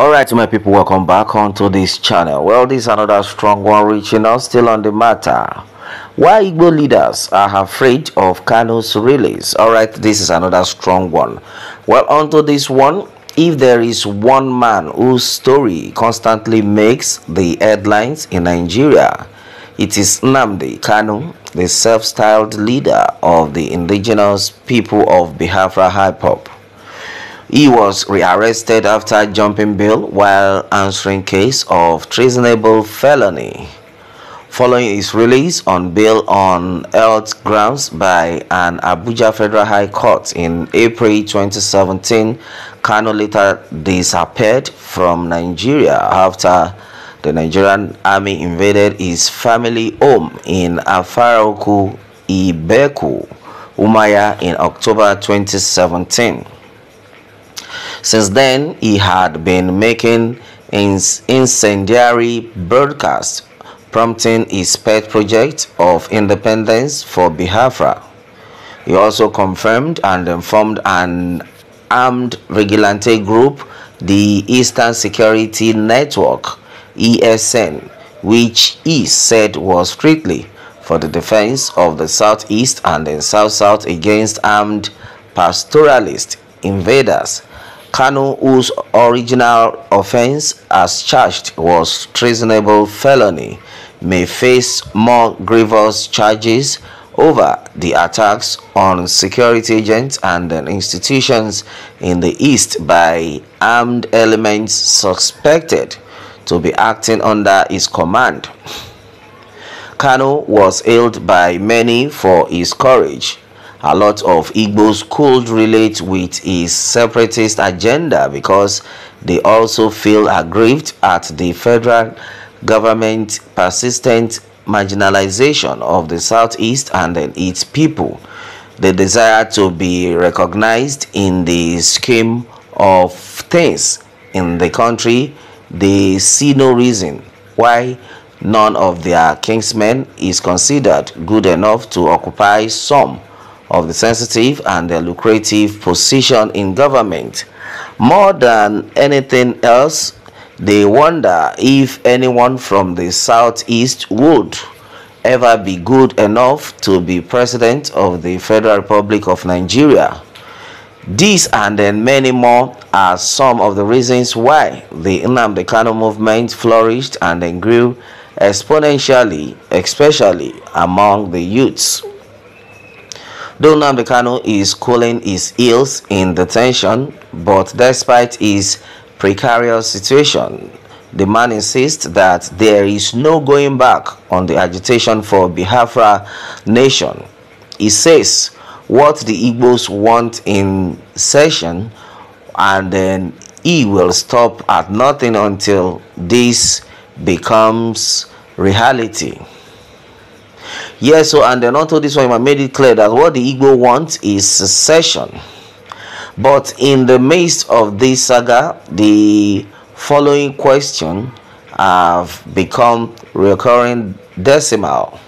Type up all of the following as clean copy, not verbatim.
Alright, my people, welcome back onto this channel. Well, this is another strong one reaching us still on the matter. Why Igbo leaders are afraid of Kanu'S release. Alright, this is another strong one. Well, onto this one, if there is one man whose story constantly makes the headlines in Nigeria, it is Nnamdi Kanu, the self-styled leader of the indigenous people of Biafra Hip-Hop. He was rearrested after jumping bail while answering case of treasonable felony. Following his release on bail on health grounds by an Abuja Federal High Court in April 2017, Kanu later disappeared from Nigeria after the Nigerian army invaded his family home in Afráid, Igbo, Umuahia in October 2017. Since then, he had been making incendiary broadcasts, prompting his pet project of independence for Biafra. He also confirmed and formed an armed vigilante group, the Eastern Security Network, ESN, which he said was strictly for the defense of the Southeast and the South-South against armed pastoralist invaders. Kanu, whose original offense as charged was treasonable felony, may face more grievous charges over the attacks on security agents and institutions in the East by armed elements suspected to be acting under his command. Kanu was hailed by many for his courage. A lot of Igbos could relate with his separatist agenda because they also feel aggrieved at the federal government's persistent marginalization of the Southeast and its people. The desire to be recognized in the scheme of things in the country, they see no reason why none of their kinsmen is considered good enough to occupy some of the sensitive and the lucrative position in government. More than anything else, they wonder if anyone from the Southeast would ever be good enough to be president of the Federal Republic of Nigeria. These and then many more are some of the reasons why the Nnamdi Kanu movement flourished and then grew exponentially, especially among the youths. Though Nnamdi Kanu is cooling his heels in detention, but despite his precarious situation, the man insists that there is no going back on the agitation for Biafra nation. He says what the Igbos want in session, and then he will stop at nothing until this becomes reality. Yes, so and then onto this one, I made it clear that what the Igbo want is secession. But in the midst of this saga, the following question have become recurring decimal,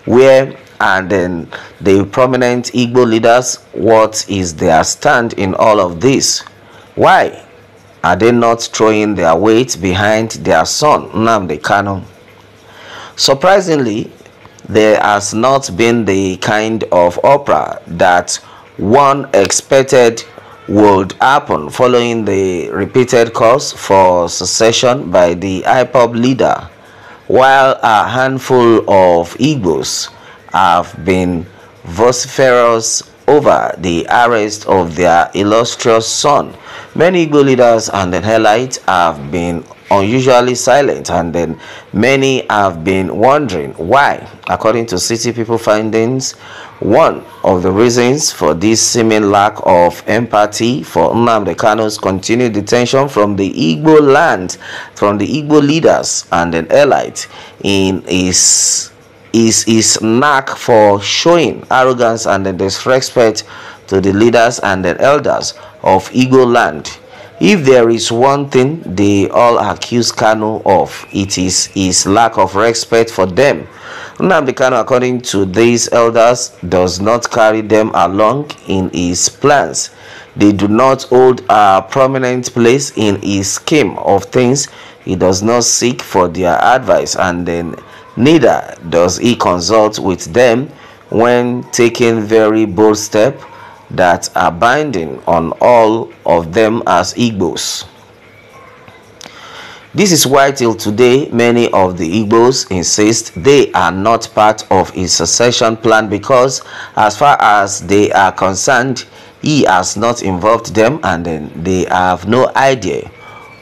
where and then the prominent Igbo leaders, what is their stand in all of this? Why are they not throwing their weight behind their son Nnamdi Kanu? Surprisingly, there has not been the kind of opera that one expected would happen following the repeated calls for secession by the hip-hop leader, while a handful of Igbos have been vociferous over the arrest of their illustrious son. Many Igbo leaders and the elites have been unusually silent, and then many have been wondering why. According to City People findings, one of the reasons for this seeming lack of empathy for Nnamdi Kanu's continued detention from the Igbo land, from the Igbo leaders and the elite, in his knack for showing arrogance and the disrespect to the leaders and the elders of Igbo land. If there is one thing they all accuse Kanu of, it is his lack of respect for them. Nnamdi Kanu, according to these elders, does not carry them along in his plans. They do not hold a prominent place in his scheme of things. He does not seek for their advice, and then neither does he consult with them when taking very bold steps that are binding on all of them as Igbos. This is why till today many of the Igbos insist they are not part of his succession plan, because as far as they are concerned, he has not involved them, and then they have no idea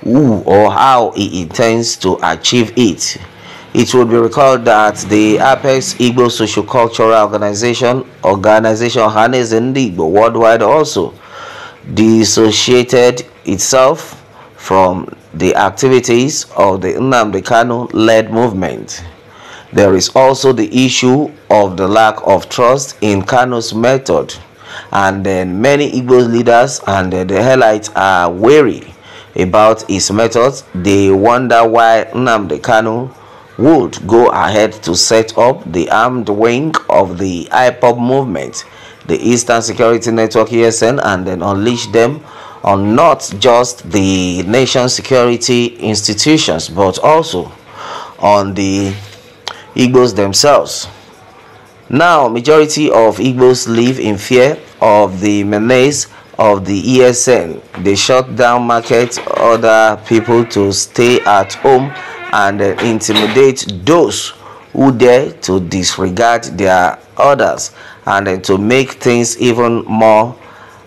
who or how he intends to achieve it. It would be recalled that the Apex Igbo Socio-Cultural Organization harnessed in the Igbo worldwide also dissociated itself from the activities of the Nnamdi Kanu-led movement. There is also the issue of the lack of trust in Kanu's method, and then many Igbo leaders and the Helites are wary about his methods. They wonder why Nnamdi Kanu would go ahead to set up the armed wing of the IPOB movement, the Eastern Security Network ESN, and then unleash them on not just the nation's security institutions but also on the Igbos themselves. Now, majority of Igbos live in fear of the menace of the ESN. They shut down market, other people to stay at home, and intimidate those who dare to disregard their orders, and to make things even more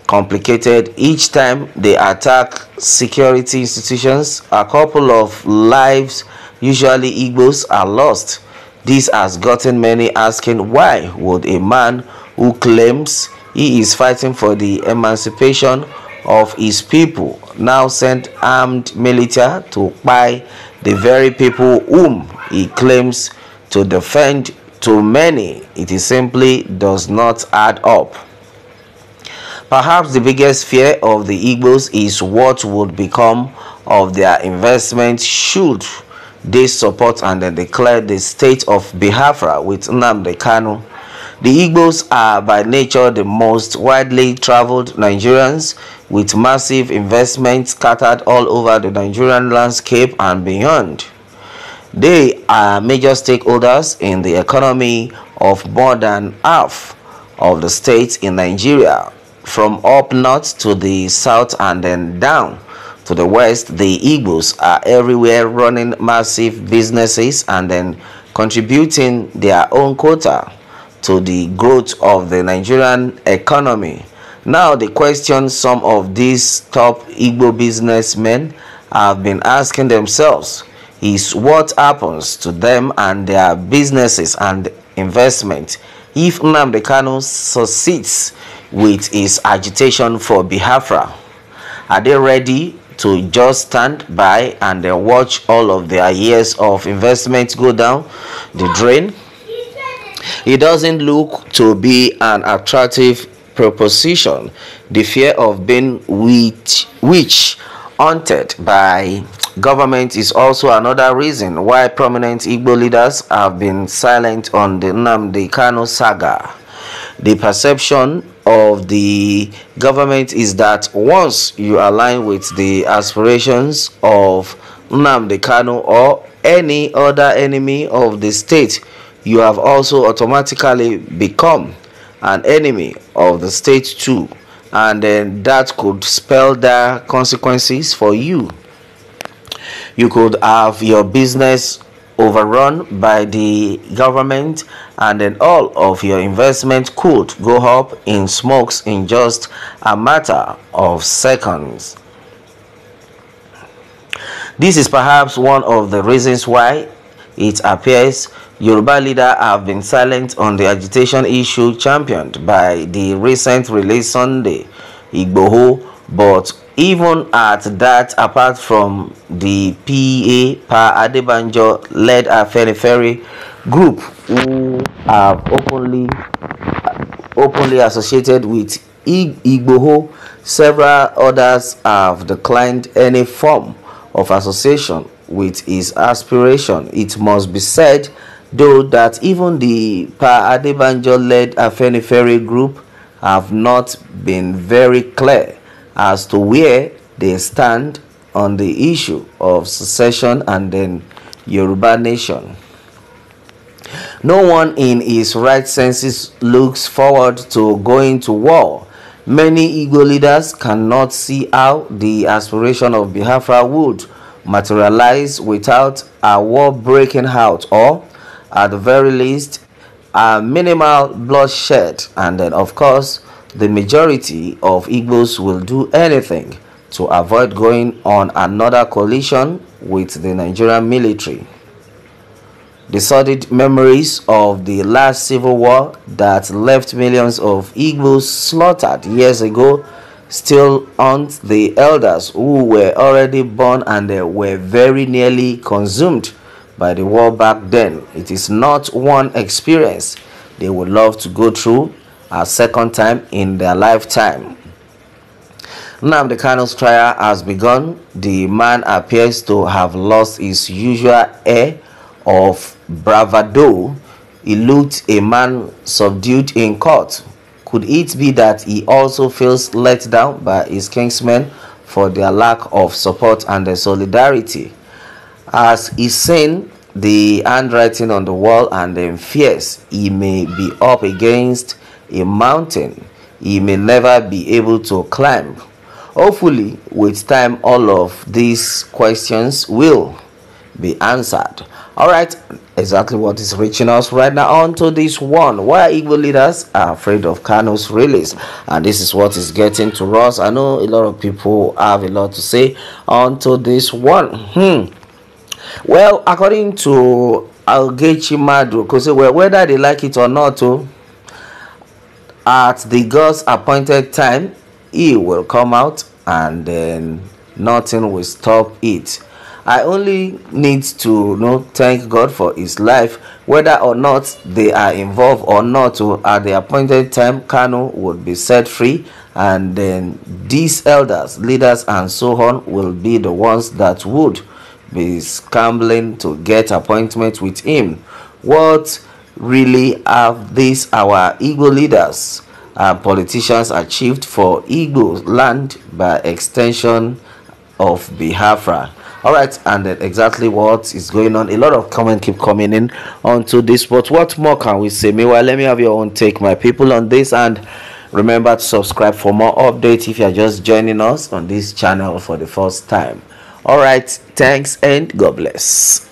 complicated. Each time they attack security institutions, a couple of lives, usually Igbos, are lost. This has gotten many asking, why would a man who claims he is fighting for the emancipation of his people now send armed military to buy the very people whom he claims to defend? To many, it simply does not add up. Perhaps the biggest fear of the Igbos is what would become of their investment should they support and then declare the state of Biafra with Nnamdi Kanu. The Igbos are by nature the most widely traveled Nigerians, with massive investments scattered all over the Nigerian landscape and beyond. They are major stakeholders in the economy of more than half of the states in Nigeria, from up north to the south and then down to the west. The Igbos are everywhere, running massive businesses and then contributing their own quota to the growth of the Nigerian economy. Now, the question some of these top Igbo businessmen have been asking themselves is what happens to them and their businesses and investment if Nnamdi Kanu succeeds with his agitation for Biafra. Are they ready to just stand by and watch all of their years of investment go down the drain? It doesn't look to be an attractive proposition. The fear of being witch hunted by government is also another reason why prominent Igbo leaders have been silent on the Nnamdi Kanu saga. The perception of the government is that once you align with the aspirations of Nnamdi Kanu or any other enemy of the state, you have also automatically become an enemy of the state too, and then that could spell the consequences for you. You could have your business overrun by the government, and then all of your investment could go up in smokes in just a matter of seconds. This is perhaps one of the reasons why it appears Yoruba leaders have been silent on the agitation issue championed by the recent release Sunday Igboho. But even at that, apart from the Pa Adebanjo-led Afenifere group who have openly associated with Igboho, several others have declined any form of association with his aspiration. It must be said, though, that even the Pa Adebanjo-led Afenifere group have not been very clear as to where they stand on the issue of secession and then Yoruba nation. No one in his right senses looks forward to going to war. Many Igbo leaders cannot see how the aspiration of Biafra would materialize without a war breaking out, or at the very least a minimal bloodshed. And then of course the majority of Igbos will do anything to avoid going on another coalition with the Nigerian military. The sordid memories of the last civil war that left millions of Igbos slaughtered years ago still haunt the elders who were already born and were very nearly consumed by the war back then. It is not one experience they would love to go through a second time in their lifetime. Nnamdi Kanu's trial has begun. The man appears to have lost his usual air of bravado. He looked a man subdued in court. Could it be that he also feels let down by his kinsmen for their lack of support and solidarity? As he's seen the handwriting on the wall and then fears he may be up against a mountain he may never be able to climb. Hopefully, with time, all of these questions will be answered. All right, exactly what is reaching us right now. On to this one: why Igbo leaders are afraid of Kanu'S release, and this is what is getting to us. I know a lot of people have a lot to say on to this one. Well, according to Algechi Madu, because whether they like it or not, at the God's appointed time, he will come out and then nothing will stop it. I only need to thank God for his life. Whether or not they are involved or not, at the appointed time, Kanu would be set free, and then these elders, leaders and so on will be the ones that would be scrambling to get appointment with him. What really have these our Igbo leaders and politicians achieved for Igbo land, by extension of Biafra? All right, and then exactly what is going on. A lot of comments keep coming in onto this, but what more can we say? Meanwhile, let me have your own take, my people, on this, and remember to subscribe for more updates if you are just joining us on this channel for the first time. All right, thanks and God bless.